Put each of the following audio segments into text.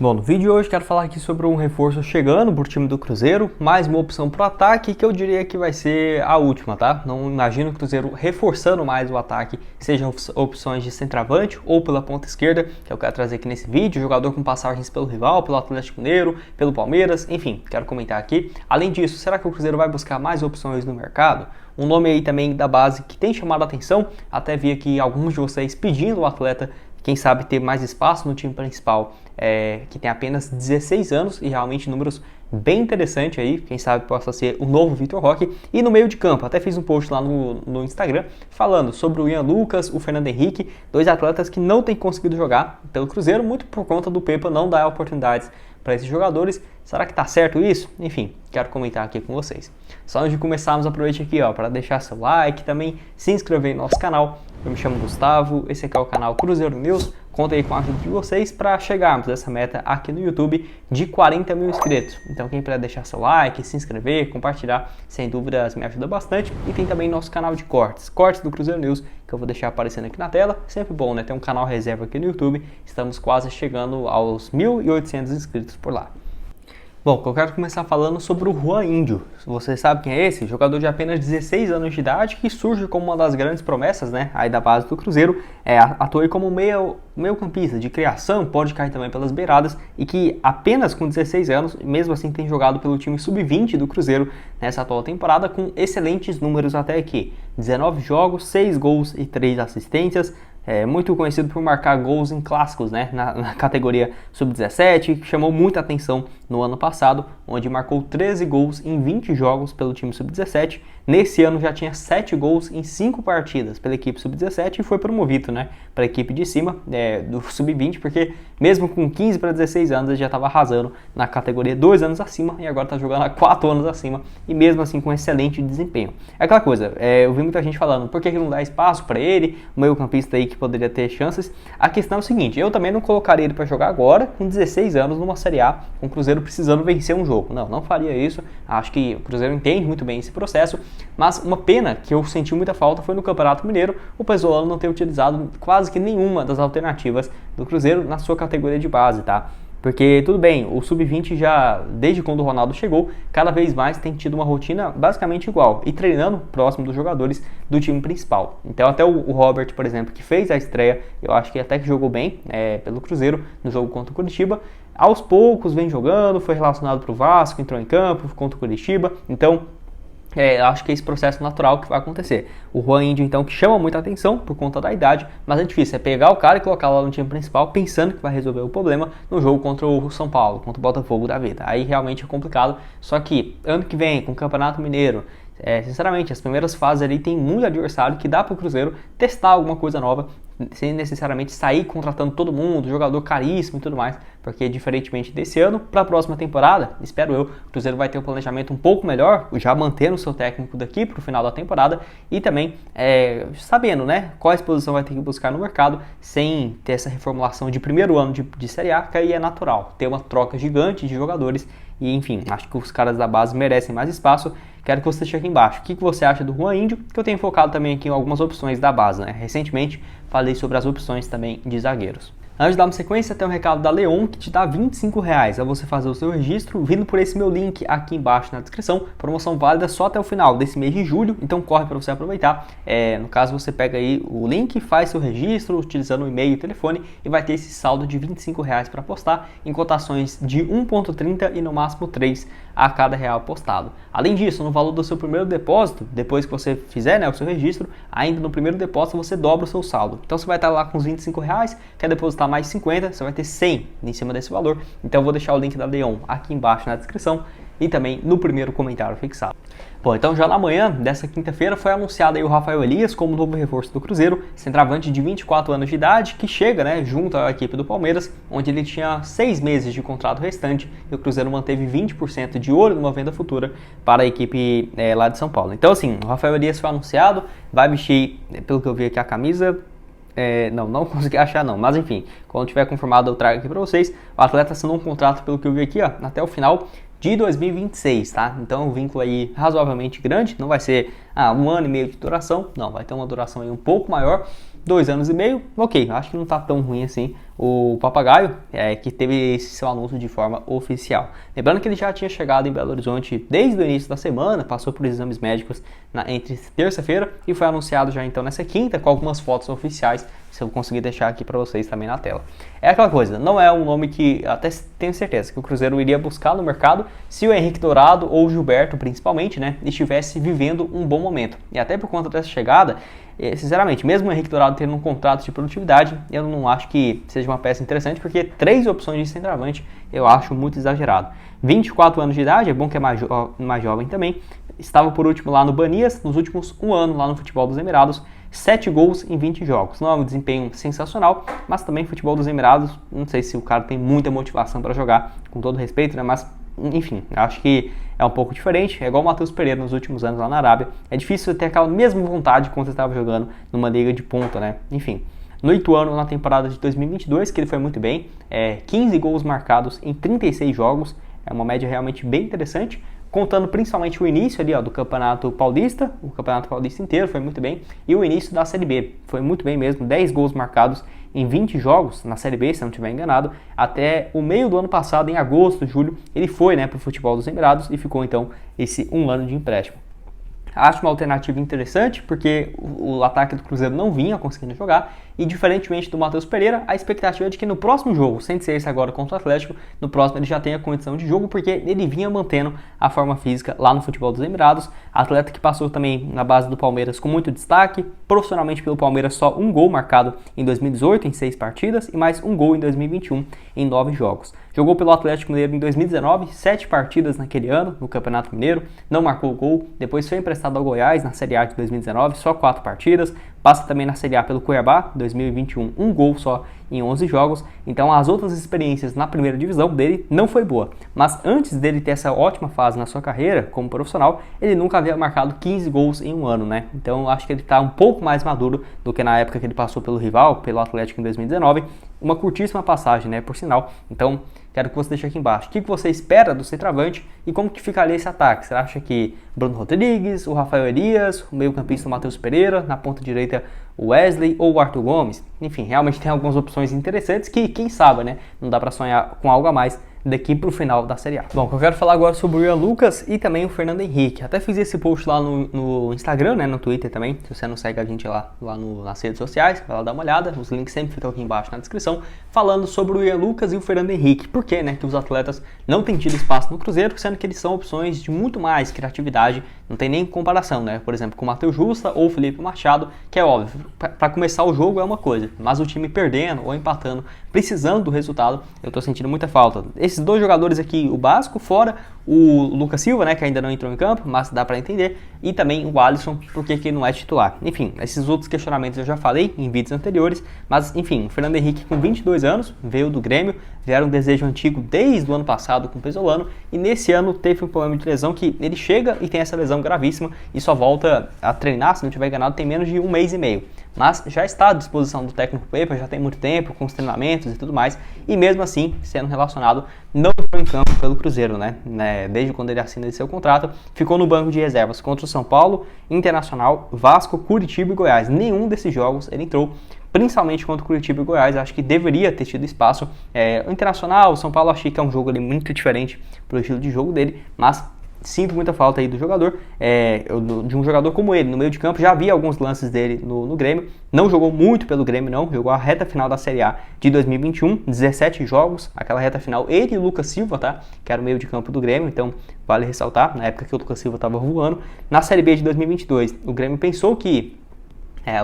Bom, no vídeo de hoje quero falar aqui sobre um reforço chegando para o time do Cruzeiro, mais uma opção para o ataque que eu diria que vai ser a última, tá? Não imagino o Cruzeiro reforçando mais o ataque, sejam opções de centroavante ou pela ponta esquerda, que eu quero trazer aqui nesse vídeo, jogador com passagens pelo rival, pelo Atlético Mineiro, pelo Palmeiras, enfim, quero comentar aqui. Além disso, será que o Cruzeiro vai buscar mais opções no mercado? Um nome aí também da base que tem chamado a atenção, até vi aqui alguns de vocês pedindo o atleta, quem sabe ter mais espaço no time principal, que tem apenas 16 anos e realmente números bem interessantes aí, quem sabe possa ser o novo Vitor Roque. E no meio de campo, até fiz um post lá no Instagram falando sobre o Ian Lucas, o Fernando Henrique, dois atletas que não têm conseguido jogar pelo Cruzeiro, muito por conta do Pepa não dar oportunidades para esses jogadores. Será que tá certo isso? Enfim, quero comentar aqui com vocês. Só antes de começarmos, aproveite aqui para deixar seu like, também se inscrever no nosso canal. Eu me chamo Gustavo, esse aqui é o canal Cruzeiro News. Conta aí com a ajuda de vocês para chegarmos nessa meta aqui no YouTube de 40 mil inscritos. Então quem puder deixar seu like, se inscrever, compartilhar, sem dúvidas me ajuda bastante. E tem também nosso canal de cortes do Cruzeiro News, que eu vou deixar aparecendo aqui na tela. Sempre bom, né? Ter um canal reserva aqui no YouTube. Estamos quase chegando aos 1.800 inscritos por lá. Bom, eu quero começar falando sobre o Juan Índio. Você sabe quem é esse? Jogador de apenas 16 anos de idade que surge como uma das grandes promessas, né, aí da base do Cruzeiro. Atua como meio campista de criação, pode cair também pelas beiradas e que apenas com 16 anos, mesmo assim tem jogado pelo time sub-20 do Cruzeiro nessa atual temporada com excelentes números até aqui. 19 jogos, 6 gols e 3 assistências. Muito conhecido por marcar gols em clássicos, né, na categoria sub-17, que chamou muita atenção no ano passado, onde marcou 13 gols em 20 jogos pelo time sub-17. Nesse ano já tinha 7 gols em 5 partidas pela equipe sub-17 e foi promovido, né, para a equipe de cima do sub-20, porque mesmo com 15 para 16 anos ele já estava arrasando na categoria 2 anos acima e agora está jogando há 4 anos acima e mesmo assim com excelente desempenho. É aquela coisa, eu vi muita gente falando, por que não dá espaço para ele, o meio campista aí que poderia ter chances? A questão é o seguinte, eu também não colocaria ele para jogar agora com 16 anos numa Série A, com o Cruzeiro precisando vencer um jogo. Não faria isso. Acho que o Cruzeiro entende muito bem esse processo, mas uma pena que eu senti muita falta foi no Campeonato Mineiro o Pesolano não ter utilizado quase que nenhuma das alternativas do Cruzeiro na sua categoria de base, tá? Porque, tudo bem, o Sub-20 já, desde quando o Ronaldo chegou, cada vez mais tem tido uma rotina basicamente igual e treinando próximo dos jogadores do time principal. Então, até o Robert, por exemplo, que fez a estreia, eu acho que até que jogou bem pelo Cruzeiro no jogo contra o Curitiba, aos poucos vem jogando, foi relacionado para o Vasco, entrou em campo contra o Curitiba, então acho que é esse processo natural que vai acontecer. O Juan Índio, então, que chama muita atenção por conta da idade, mas é difícil, é pegar o cara e colocar lá no time principal pensando que vai resolver o problema no jogo contra o São Paulo, contra o Botafogo da vida. Aí realmente é complicado, só que ano que vem, com o Campeonato Mineiro, sinceramente, as primeiras fases ali tem muito adversário que dá para o Cruzeiro testar alguma coisa nova, sem necessariamente sair contratando todo mundo, jogador caríssimo e tudo mais, porque diferentemente desse ano, para a próxima temporada, espero eu, o Cruzeiro vai ter um planejamento um pouco melhor, já mantendo o seu técnico daqui para o final da temporada e também sabendo, né, qual exposição vai ter que buscar no mercado, sem ter essa reformulação de primeiro ano de Série A, que aí é natural, ter uma troca gigante de jogadores e enfim, acho que os caras da base merecem mais espaço. Quero que você deixe aqui embaixo o que você acha do Juan Índio, que eu tenho focado também aqui em algumas opções da base, né? Recentemente falei sobre as opções também de zagueiros. Antes de dar uma sequência, tem um recado da Leon que te dá R$25 a você fazer o seu registro vindo por esse meu link aqui embaixo na descrição. Promoção válida só até o final desse mês de julho, então corre para você aproveitar. No caso, você pega aí o link, faz seu registro utilizando o e-mail e o telefone e vai ter esse saldo de R$25 para apostar em cotações de 1,30 e no máximo 3 a cada real apostado. Além disso, no valor do seu primeiro depósito, depois que você fizer o seu registro, ainda no primeiro depósito você dobra o seu saldo. Então você vai estar lá com os R$25, quer depositar mais 50, você vai ter 100 em cima desse valor. Então eu vou deixar o link da Leon aqui embaixo na descrição e também no primeiro comentário fixado. Bom, então já na manhã dessa quinta-feira foi anunciado aí o Rafael Elias como novo reforço do Cruzeiro, centroavante de 24 anos de idade, que chega, junto à equipe do Palmeiras, onde ele tinha 6 meses de contrato restante e o Cruzeiro manteve 20% de ouro numa venda futura para a equipe lá de São Paulo. Então assim, o Rafael Elias foi anunciado, vai vestir, pelo que eu vi aqui, a camisa... não consegui achar não, mas enfim, quando tiver confirmado eu trago aqui para vocês. O atleta assinou um contrato, pelo que eu vi aqui, até o final de 2026, tá? Então um vínculo aí razoavelmente grande, não vai ser 1 ano e meio de duração, não, vai ter uma duração aí um pouco maior 2 anos e meio, ok, acho que não tá tão ruim assim o Papagaio, que teve esse seu anúncio de forma oficial. Lembrando que ele já tinha chegado em Belo Horizonte desde o início da semana, passou por exames médicos entre terça-feira e foi anunciado já então nessa quinta com algumas fotos oficiais, se eu conseguir deixar aqui para vocês também na tela. É aquela coisa, não é um nome que até tenho certeza que o Cruzeiro iria buscar no mercado se o Henrique Dourado ou o Gilberto principalmente, né, estivesse vivendo um bom momento. E até por conta dessa chegada, sinceramente, mesmo o Henrique Dourado tendo um contrato de produtividade, eu não acho que seja uma peça interessante, porque 3 opções de centroavante eu acho muito exagerado. 24 anos de idade, é bom que é mais jovem também, estava por último lá no Banias, nos últimos 1 ano lá no futebol dos Emirados, 7 gols em 20 jogos. Não é um desempenho sensacional, mas também futebol dos Emirados, não sei se o cara tem muita motivação para jogar, com todo respeito, né, mas enfim, acho que é um pouco diferente, é igual o Matheus Pereira nos últimos anos lá na Arábia, é difícil ter aquela mesma vontade quando você estava jogando numa liga de ponta, né, enfim. No Ituano, na temporada de 2022, que ele foi muito bem, 15 gols marcados em 36 jogos, é uma média realmente bem interessante, contando principalmente o início ali, do Campeonato Paulista, o Campeonato Paulista inteiro foi muito bem, e o início da Série B, foi muito bem mesmo, 10 gols marcados em 20 jogos na Série B, se não estiver enganado, até o meio do ano passado, em agosto, julho, ele foi para o futebol dos Emirados e ficou então esse 1 ano de empréstimo. Acho uma alternativa interessante, porque o ataque do Cruzeiro não vinha conseguindo jogar, e diferentemente do Matheus Pereira, a expectativa é de que no próximo jogo, sem ser esse agora contra o Atlético, no próximo ele já tenha condição de jogo, porque ele vinha mantendo a forma física lá no futebol dos Emirados, atleta que passou também na base do Palmeiras com muito destaque, profissionalmente pelo Palmeiras só 1 gol marcado em 2018 em 6 partidas, e mais 1 gol em 2021 em 9 jogos. Jogou pelo Atlético Mineiro em 2019, 7 partidas naquele ano, no Campeonato Mineiro, não marcou gol, depois foi emprestado ao Goiás na Série A de 2019, só 4 partidas, passa também na Série A pelo Cuiabá, 2021, 1 gol só em 11 jogos, então as outras experiências na primeira divisão dele não foi boa, mas antes dele ter essa ótima fase na sua carreira como profissional, ele nunca havia marcado 15 gols em um ano, né? Então acho que ele está um pouco mais maduro do que na época que ele passou pelo rival, pelo Atlético em 2019, uma curtíssima passagem, né, por sinal. Então quero que você deixe aqui embaixo o que você espera do centroavante e como que ficaria esse ataque. Você acha que Bruno Rodrigues, o Rafael Elias, o meio-campista Matheus Pereira, na ponta direita o Wesley ou o Arthur Gomes? Enfim, realmente tem algumas opções interessantes que, quem sabe, né, não dá para sonhar com algo a mais daqui para o final da Série A. Bom, eu quero falar agora sobre o Ian Lucas e também o Fernando Henrique. Até fiz esse post lá no Instagram, né, no Twitter também. Se você não segue a gente lá nas redes sociais, vai lá dar uma olhada. Os links sempre ficam aqui embaixo na descrição, falando sobre o Ian Lucas e o Fernando Henrique. Por que, né, que os atletas não têm tido espaço no Cruzeiro, sendo que eles são opções de muito mais criatividade, não tem nem comparação, né? Por exemplo, com o Matheus Justa ou o Felipe Machado, que é óbvio, para começar o jogo é uma coisa, mas o time perdendo ou empatando, precisando do resultado, eu tô sentindo muita falta. Esses 2 jogadores aqui, o básico, fora o Lucas Silva, né, que ainda não entrou em campo, mas dá para entender, e também o Alisson, porque que não é titular. Enfim, esses outros questionamentos eu já falei em vídeos anteriores, mas enfim, o Fernando Henrique com 22 anos, veio do Grêmio, era um desejo antigo desde o ano passado com o Pesolano, e nesse ano teve um problema de lesão que ele chega e tem essa lesão gravíssima e só volta a treinar, se não tiver enganado, tem menos de 1 mês e meio. Mas já está à disposição do técnico Pepa, já tem muito tempo, com os treinamentos e tudo mais, e mesmo assim, sendo relacionado, não entrou em campo pelo Cruzeiro, né? Desde quando ele assina seu contrato, ficou no banco de reservas contra o São Paulo, Internacional, Vasco, Curitiba e Goiás. Nenhum desses jogos ele entrou, principalmente contra o Curitiba e Goiás, acho que deveria ter tido espaço. O Internacional, o São Paulo, achei que é um jogo ali muito diferente pro estilo de jogo dele, mas sinto muita falta aí do jogador, de um jogador como ele, no meio de campo. Já vi alguns lances dele no Grêmio, não jogou muito pelo Grêmio não, jogou a reta final da Série A de 2021, 17 jogos, aquela reta final, ele e o Lucas Silva, tá? Que era o meio de campo do Grêmio, então vale ressaltar, na época que o Lucas Silva estava voando. Na Série B de 2022, o Grêmio pensou que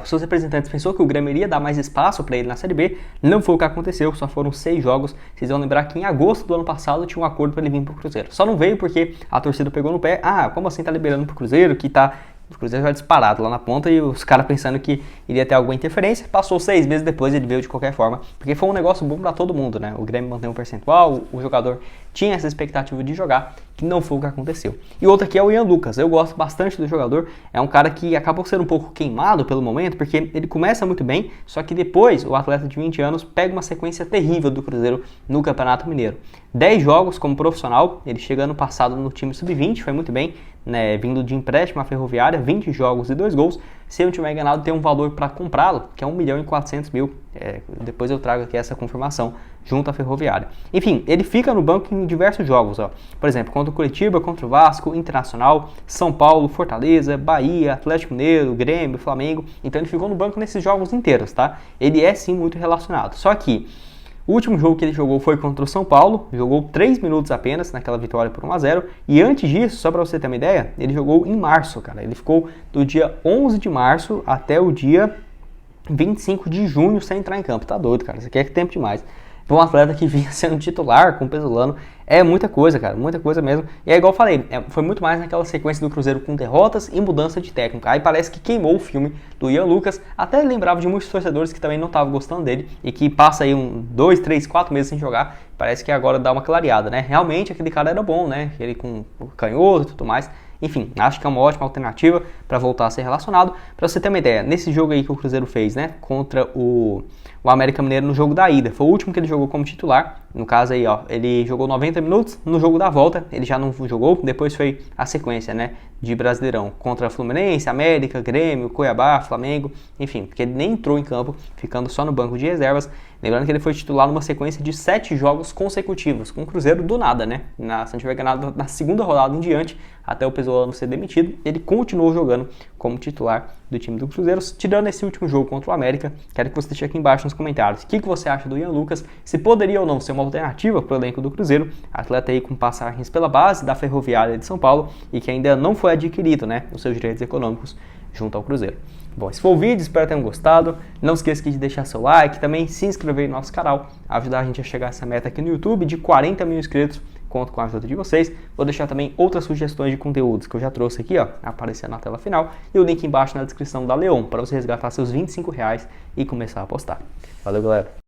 os seus representantes pensou que o Grêmio iria dar mais espaço para ele na Série B, não foi o que aconteceu, só foram 6 jogos. Vocês vão lembrar que em agosto do ano passado tinha um acordo para ele vir para o Cruzeiro, só não veio porque a torcida pegou no pé. Como assim tá liberando para o Cruzeiro, que tá o Cruzeiro já disparado lá na ponta, e os caras pensando que iria ter alguma interferência. Passou 6 meses depois, ele veio de qualquer forma, porque foi um negócio bom para todo mundo, né? O Grêmio mantém um percentual, o jogador tinha essa expectativa de jogar, que não foi o que aconteceu. E outro aqui é o Ian Lucas. Eu gosto bastante do jogador, é um cara que acabou sendo um pouco queimado pelo momento, porque ele começa muito bem, só que depois o atleta de 20 anos pega uma sequência terrível do Cruzeiro no Campeonato Mineiro. 10 jogos como profissional, ele chega ano passado no time sub-20, foi muito bem, né, vindo de empréstimo à Ferroviária, 20 jogos e 2 gols. Se eu não tiver enganado, tem um valor para comprá-lo, que é 1.400.000. Depois eu trago aqui essa confirmação junto à Ferroviária. Enfim, ele fica no banco em diversos jogos, ó. Por exemplo, contra o Curitiba, contra o Vasco, Internacional, São Paulo, Fortaleza, Bahia, Atlético Mineiro, Grêmio, Flamengo. Então ele ficou no banco nesses jogos inteiros, tá? Ele é sim muito relacionado. Só que o último jogo que ele jogou foi contra o São Paulo, jogou 3 minutos apenas naquela vitória por 1-0, e antes disso, só para você ter uma ideia, ele jogou em março, cara. Ele ficou do dia 11 de março até o dia 25 de junho sem entrar em campo. Tá doido, cara, isso aqui é tempo demais. Para um atleta que vinha sendo titular com o Pesolano, é muita coisa, cara, muita coisa mesmo. E é igual eu falei, foi muito mais naquela sequência do Cruzeiro com derrotas e mudança de técnico. Aí parece que queimou o filme do Ian Lucas, até lembrava de muitos torcedores que também não estavam gostando dele e que passa aí 2, 3, 4 meses sem jogar, parece que agora dá uma clareada, né? Realmente aquele cara era bom, né? Ele com o canhoto e tudo mais. Enfim, acho que é uma ótima alternativa para voltar a ser relacionado. Para você ter uma ideia, nesse jogo aí que o Cruzeiro fez, né, contra o América Mineiro no jogo da ida, foi o último que ele jogou como titular. No caso aí, ó, ele jogou 90 minutos, no jogo da volta ele já não jogou, depois foi a sequência, né, de Brasileirão contra Fluminense, América, Grêmio, Cuiabá, Flamengo, enfim, porque ele nem entrou em campo, ficando só no banco de reservas. Lembrando que ele foi titular numa sequência de 7 jogos consecutivos, com o Cruzeiro do nada, né? Se não tiver ganado na segunda rodada em diante, até o Pesolano ser demitido, ele continuou jogando como titular do time do Cruzeiro, tirando esse último jogo contra o América. Quero que você deixe aqui embaixo nos comentários o que você acha do Ian Lucas, se poderia ou não ser uma alternativa para o elenco do Cruzeiro, atleta aí com passagens pela base da Ferroviária de São Paulo e que ainda não foi adquirido, né, os seus direitos econômicos junto ao Cruzeiro. Bom, esse foi o vídeo, espero que tenham gostado. Não esqueça de deixar seu like, também se inscrever no nosso canal, ajudar a gente a chegar a essa meta aqui no YouTube de 40 mil inscritos. Conto com a ajuda de vocês. Vou deixar também outras sugestões de conteúdos que eu já trouxe aqui, ó, aparecendo na tela final, e o link embaixo na descrição da Leon, para você resgatar seus R$ 25 e começar a apostar. Valeu, galera!